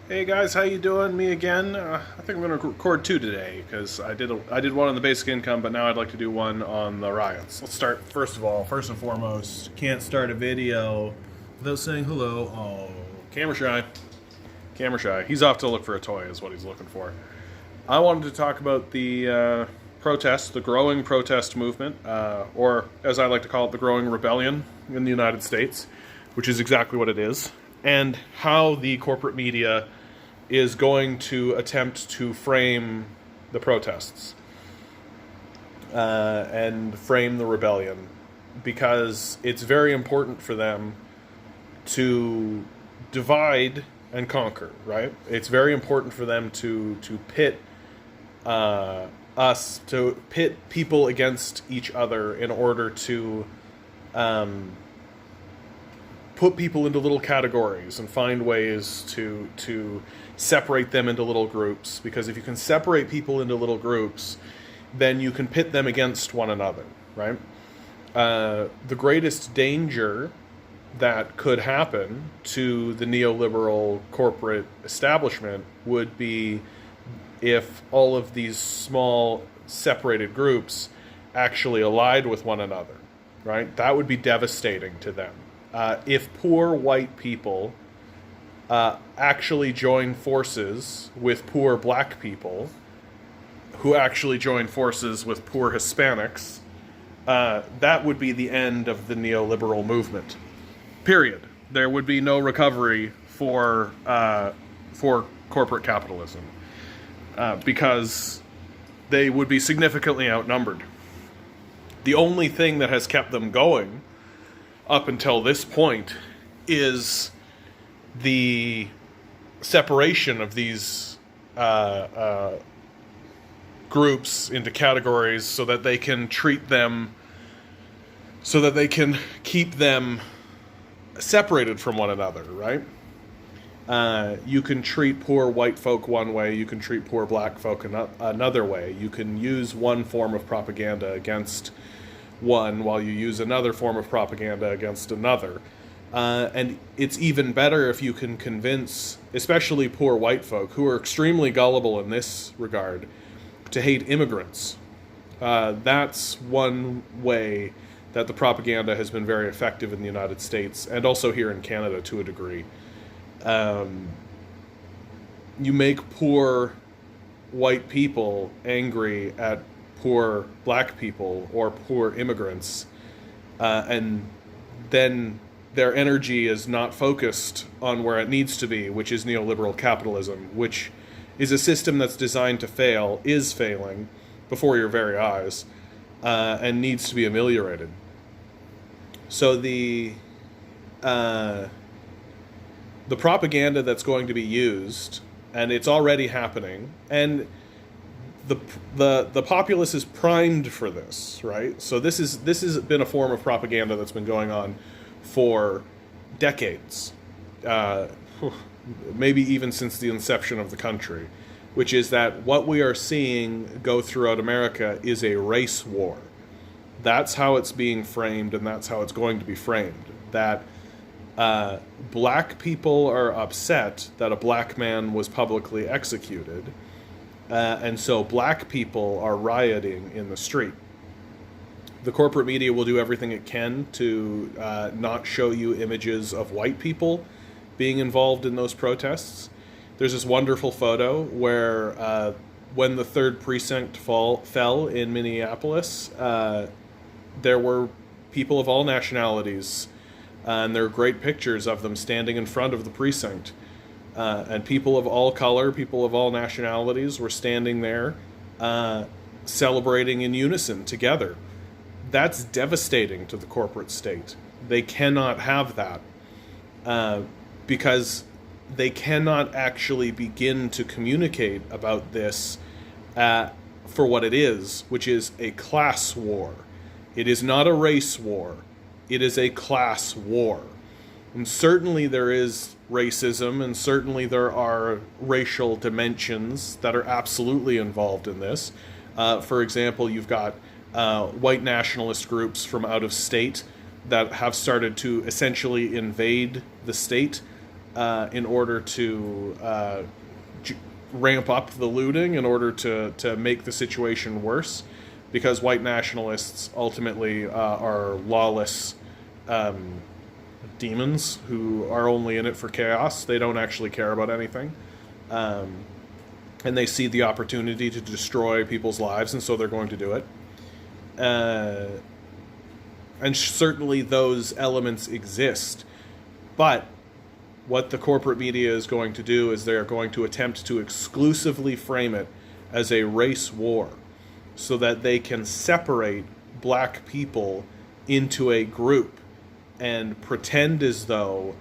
Hey guys, how you doing? Me again. I think I'm going to record two today because I did one on the basic income, but now I'd like to do one on the riots. Let's start first of all. First and foremost, can't start a video without saying hello. Oh, camera shy. Camera shy. He's off to look for a toy, is what he's looking for. I wanted to talk about the protest, the growing protest movement, or as I like to call it, the growing rebellion in the United States, which is exactly what it is, and how the corporate media is going to attempt to frame the protests and frame the rebellion, because it's very important for them to divide and conquer, right? It's very important for them to pit to pit people against each other in order to put people into little categories and find ways to separate them into little groups. Because if you can separate people into little groups, then you can pit them against one another, right? The greatest danger that could happen to the neoliberal corporate establishment would be if all of these small separated groups actually allied with one another, right? That would be devastating to them. If poor white people actually join forces with poor black people, who actually join forces with poor Hispanics, that would be the end of the neoliberal movement. Period. There would be no recovery for corporate capitalism, because they would be significantly outnumbered. The only thing that has kept them going up until this point is the separation of these groups into categories so that they can treat them, so that they can keep them separated from one another, right? You can treat poor white folk one way, you can treat poor black folk another way. You can use one form of propaganda against one while you use another form of propaganda against another. And it's even better if you can convince, especially poor white folk, who are extremely gullible in this regard, to hate immigrants. That's one way that the propaganda has been very effective in the United States, and also here in Canada to a degree. You make poor white people angry at poor black people or poor immigrants, and then their energy is not focused on where it needs to be, which is neoliberal capitalism, which is a system that's designed to fail, is failing before your very eyes, and needs to be ameliorated. So the propaganda that's going to be used, and it's already happening, and the populace is primed for this, right? So this has been a form of propaganda that's been going on for decades, maybe even since the inception of the country, which is that what we are seeing go throughout America is a race war. That's how it's being framed, and that's how it's going to be framed. That black people are upset that a black man was publicly executed, and so black people are rioting in the street. The corporate media will do everything it can to not show you images of white people being involved in those protests. There's this wonderful photo where when the 3rd precinct fell in Minneapolis, there were people of all nationalities, and there are great pictures of them standing in front of the precinct. And people of all color, people of all nationalities were standing there celebrating in unison together. That's devastating to the corporate state. They cannot have that, because they cannot actually begin to communicate about this for what it is, which is a class war. It is not a race war. It is a class war. And certainly there is racism, and certainly there are racial dimensions that are absolutely involved in this. For example, you've got white nationalist groups from out of state that have started to essentially invade the state in order to ramp up the looting, in order to make the situation worse, because white nationalists ultimately are lawless demons who are only in it for chaos. They don't actually care about anything. And they see the opportunity to destroy people's lives, and so they're going to do it. And certainly those elements exist. But what the corporate media is going to do is they're going to attempt to exclusively frame it as a race war, so that they can separate black people into a group and pretend as though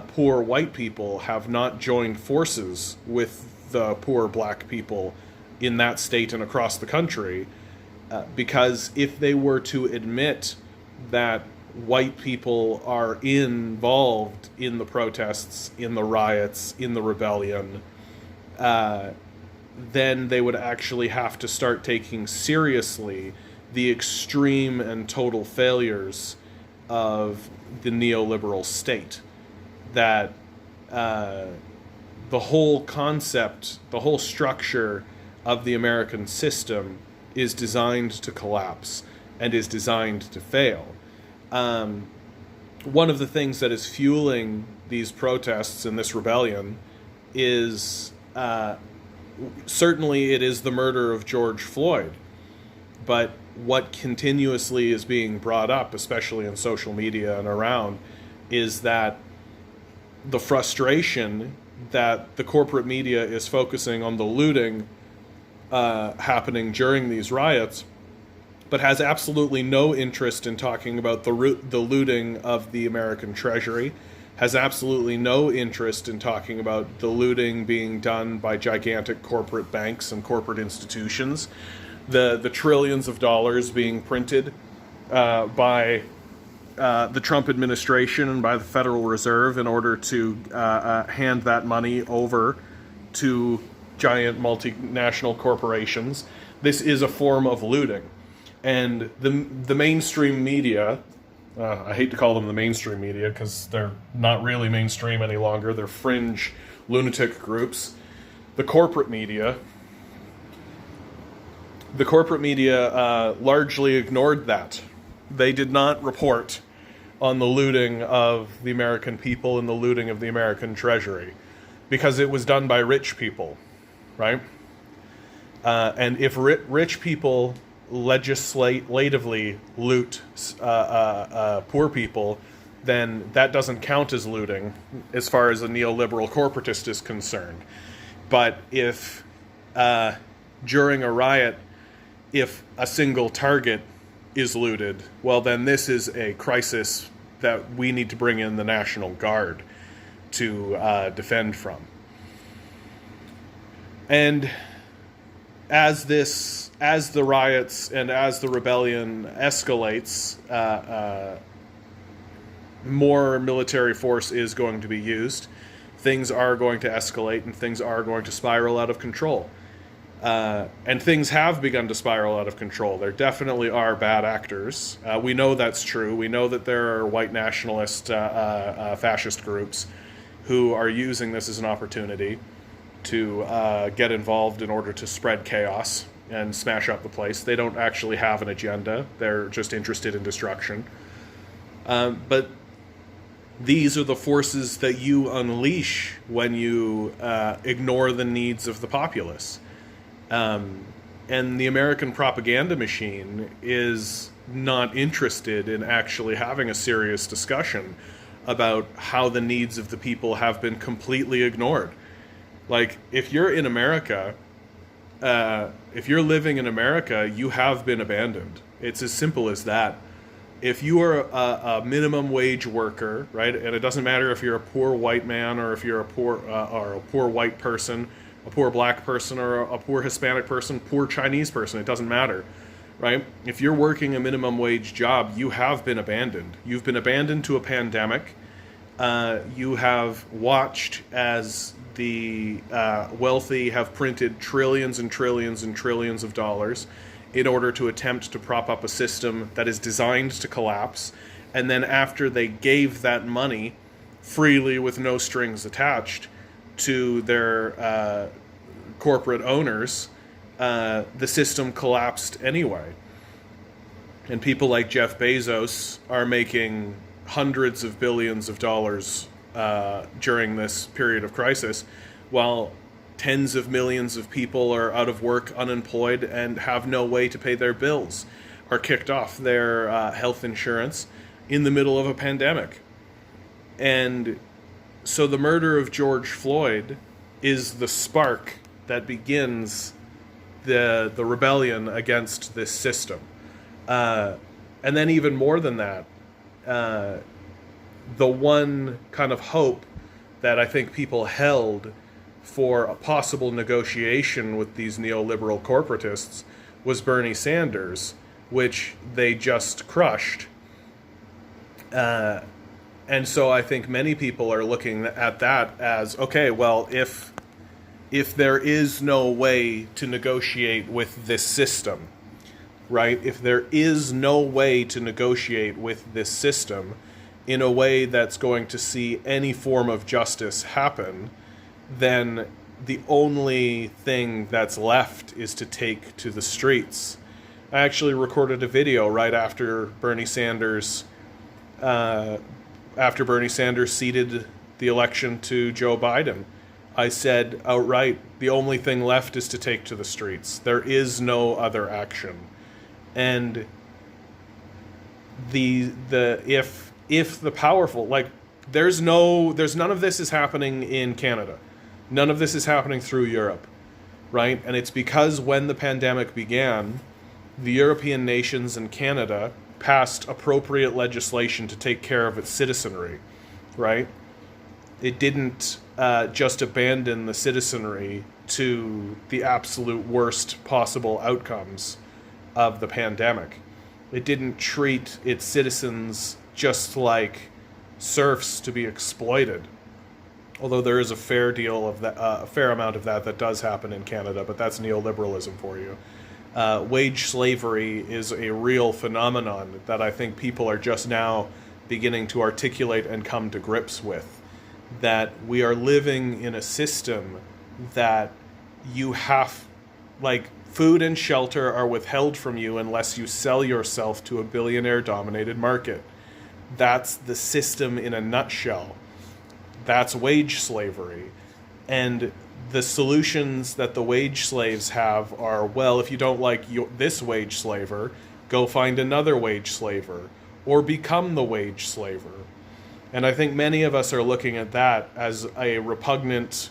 poor white people have not joined forces with the poor black people in that state and across the country. Because if they were to admit that white people are involved in the protests, in the riots, in the rebellion, then they would actually have to start taking seriously the extreme and total failures of the neoliberal state. That the whole concept, the whole structure of the American system is designed to collapse and is designed to fail. One of the things that is fueling these protests and this rebellion is certainly it is the murder of George Floyd. But what continuously is being brought up, especially in social media and around, is that the frustration that the corporate media is focusing on the looting happening during these riots, but has absolutely no interest in talking about the looting of the American Treasury, has absolutely no interest in talking about the looting being done by gigantic corporate banks and corporate institutions, the trillions of dollars being printed by the Trump administration and by the Federal Reserve in order to hand that money over to giant multinational corporations. This is a form of looting. And the mainstream media, I hate to call them the mainstream media because they're not really mainstream any longer, they're fringe lunatic groups. The corporate media largely ignored that. They did not report on the looting of the American people and the looting of the American Treasury because it was done by rich people, right? And if rich people legislatively loot poor people, then that doesn't count as looting as far as a neoliberal corporatist is concerned. But if during a riot, if a single target is looted, well, then this is a crisis that we need to bring in the National Guard to defend from. And as the riots and as the rebellion escalates, more military force is going to be used. Things are going to escalate and things are going to spiral out of control. And things have begun to spiral out of control. There definitely are bad actors. We know that's true. We know that there are white nationalist, fascist groups who are using this as an opportunity to get involved in order to spread chaos and smash up the place. They don't actually have an agenda. They're just interested in destruction. But these are the forces that you unleash when you ignore the needs of the populace. And the American propaganda machine is not interested in actually having a serious discussion about how the needs of the people have been completely ignored. Like, if you're in America, if you're living in America, you have been abandoned. It's as simple as that. If you are a minimum wage worker, right, and it doesn't matter if you're a poor white man or if you're a poor white person, a poor black person, or a poor Hispanic person, poor Chinese person, it doesn't matter, right? If you're working a minimum wage job, you have been abandoned. You've been abandoned to a pandemic. You have watched as the wealthy have printed trillions and trillions and trillions of dollars in order to attempt to prop up a system that is designed to collapse. And then after they gave that money freely with no strings attached to their corporate owners, the system collapsed anyway. And people like Jeff Bezos are making hundreds of billions of dollars during this period of crisis, while tens of millions of people are out of work, unemployed, and have no way to pay their bills, are kicked off their health insurance in the middle of a pandemic. And so the murder of George Floyd is the spark that begins the rebellion against this system. And then even more than that, the one kind of hope that I think people held for a possible negotiation with these neoliberal corporatists was Bernie Sanders, which they just crushed. And so I think many people are looking at that as, okay, well, if there is no way to negotiate with this system, right? If there is no way to negotiate with this system in a way that's going to see any form of justice happen, then the only thing that's left is to take to the streets. I actually recorded a video right after Bernie Sanders ceded the election to Joe Biden. I said outright, the only thing left is to take to the streets. There is no other action. And if the powerful, like, there's none of this is happening in Canada. None of this is happening through Europe, right? And it's because when the pandemic began, the European nations and Canada passed appropriate legislation to take care of its citizenry, right? It didn't just abandon the citizenry to the absolute worst possible outcomes of the pandemic. It didn't treat its citizens just like serfs to be exploited. Although there is a fair deal of that, a fair amount of that does happen in Canada, but that's neoliberalism for you. Wage slavery is a real phenomenon that I think people are just now beginning to articulate and come to grips with. That we are living in a system that you have, like, food and shelter are withheld from you unless you sell yourself to a billionaire-dominated market. That's the system in a nutshell. That's wage slavery. And the solutions that the wage slaves have are, well, if you don't like this wage slaver, go find another wage slaver, or become the wage slaver. And I think many of us are looking at that as a repugnant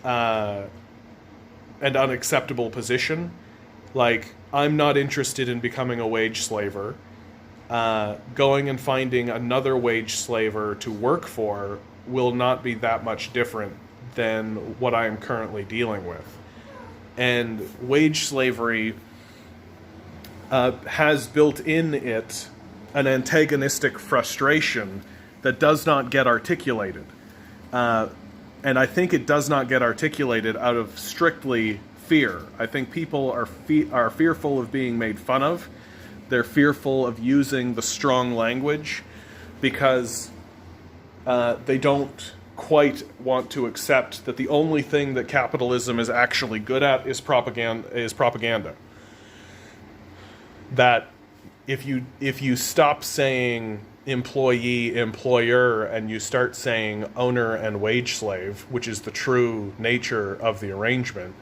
and unacceptable position. Like, I'm not interested in becoming a wage slaver. Going and finding another wage slaver to work for will not be that much different than what I am currently dealing with. And wage slavery has built in it an antagonistic frustration that does not get articulated. And I think it does not get articulated out of strictly fear. I think people are fearful of being made fun of. They're fearful of using the strong language because they don't quite want to accept that the only thing that capitalism is actually good at is propaganda. That if you stop saying employee, employer, and you start saying owner and wage slave, which is the true nature of the arrangement,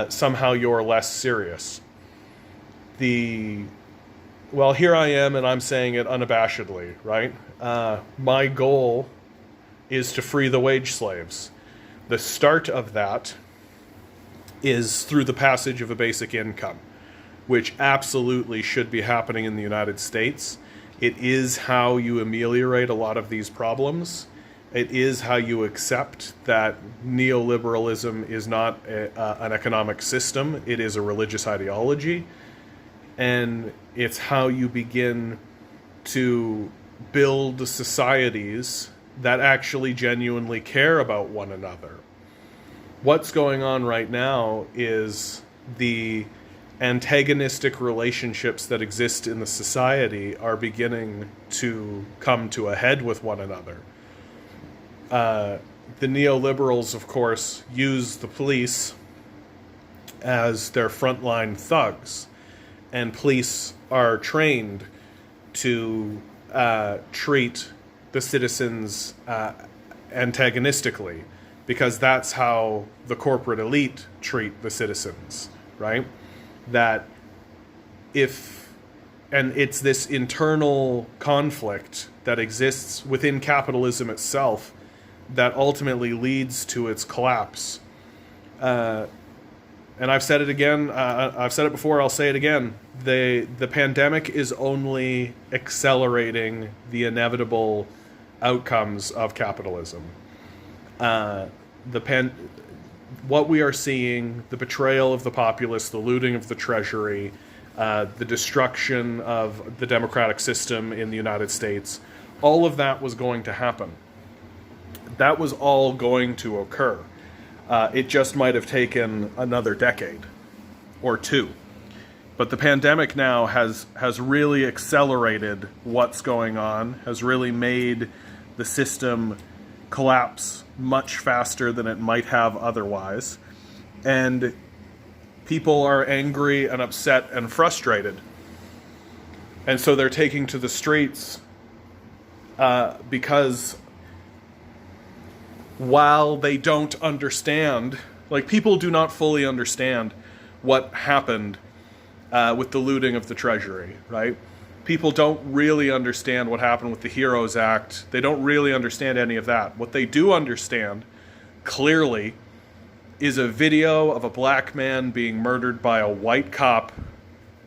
somehow you're less serious. Well, here I am, and I'm saying it unabashedly, right? My goal is to free the wage slaves. The start of that is through the passage of a basic income, which absolutely should be happening in the United States. It is how you ameliorate a lot of these problems. It is how you accept that neoliberalism is not an economic system. It is a religious ideology. And it's how you begin to build societies that actually genuinely care about one another. What's going on right now is the antagonistic relationships that exist in the society are beginning to come to a head with one another. The neoliberals, of course, use the police as their frontline thugs, and police are trained to treat the citizens antagonistically, because that's how the corporate elite treat the citizens, right? That and it's this internal conflict that exists within capitalism itself that ultimately leads to its collapse. And I've said it again, I've said it before, I'll say it again. The pandemic is only accelerating the inevitable outcomes of capitalism. What we are seeing, the betrayal of the populace, the looting of the treasury, the destruction of the democratic system in the United States, all of that was going to happen. That was all going to occur. It just might have taken another decade or two. But the pandemic now has really accelerated what's going on, has really made the system collapse much faster than it might have otherwise. And people are angry and upset and frustrated. And so they're taking to the streets because while they don't understand, like, people do not fully understand what happened with the looting of the treasury, right? People don't really understand what happened with the HEROES Act. They don't really understand any of that. What they do understand, clearly, is a video of a black man being murdered by a white cop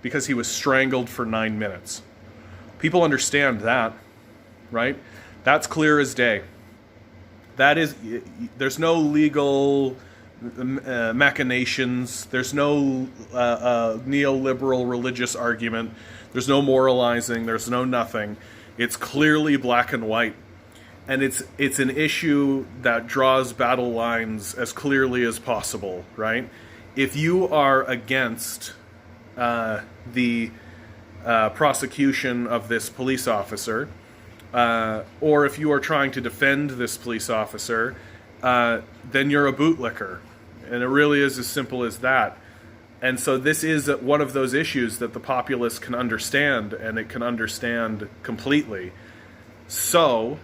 because he was strangled for 9 minutes. People understand that, right? That's clear as day. That is, there's no legal machinations. There's no neoliberal religious argument. There's no moralizing. There's no nothing. It's clearly black and white. And it's an issue that draws battle lines as clearly as possible, right? If you are against the prosecution of this police officer, or if you are trying to defend this police officer, then you're a bootlicker. And it really is as simple as that. And so this is one of those issues that the populace can understand, and it can understand completely. So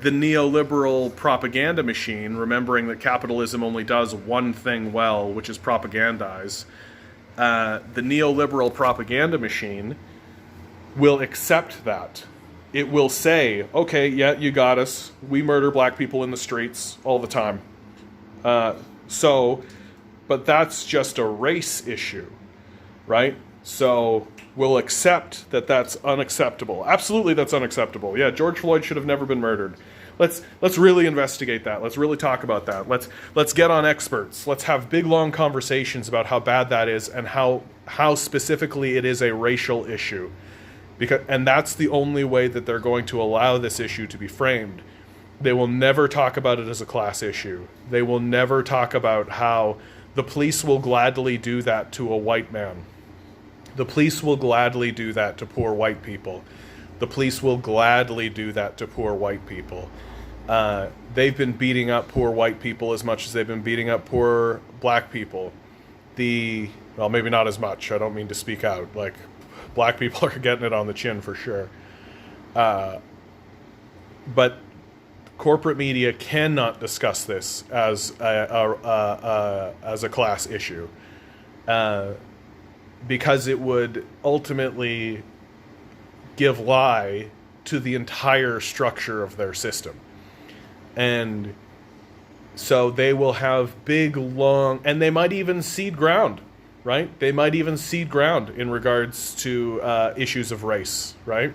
the neoliberal propaganda machine, remembering that capitalism only does one thing well, which is propagandize, the neoliberal propaganda machine will accept that. It will say, okay, yeah, you got us. We murder black people in the streets all the time. But that's just a race issue, right? So we'll accept that that's unacceptable. Absolutely, that's unacceptable. Yeah, George Floyd should have never been murdered. Let's really investigate that. Let's really talk about that. Let's get on experts. Let's have big, long conversations about how bad that is and how specifically it is a racial issue. And that's the only way that they're going to allow this issue to be framed. They will never talk about it as a class issue. They will never talk about how the police will gladly do that to a white man. The police will gladly do that to poor white people. The police will gladly do that to poor white people. They've been beating up poor white people as much as they've been beating up poor black people. Well, maybe not as much. I don't mean to speak out. Like, black people are getting it on the chin for sure. But corporate media cannot discuss this as a class issue, because it would ultimately give lie to the entire structure of their system. And so they will have big, long, and they might even cede ground, right? They might even cede ground in regards to issues of race, right?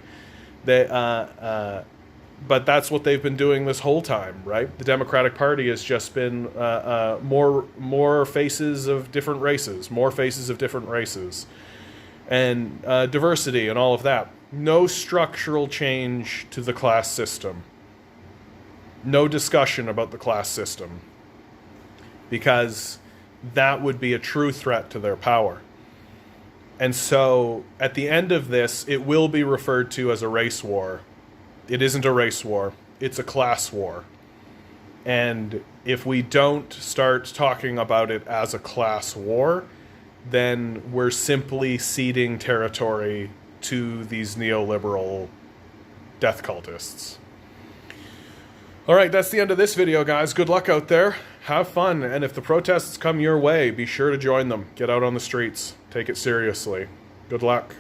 But that's what they've been doing this whole time, right? The Democratic Party has just been more faces of different races, and diversity and all of that. No structural change to the class system. No discussion about the class system, because that would be a true threat to their power. And so at the end of this, it will be referred to as a race war. It isn't a race war. It's a class war. And if we don't start talking about it as a class war, then we're simply ceding territory to these neoliberal death cultists. All right, that's the end of this video, guys. Good luck out there. Have fun. And if the protests come your way, be sure to join them. Get out on the streets. Take it seriously. Good luck.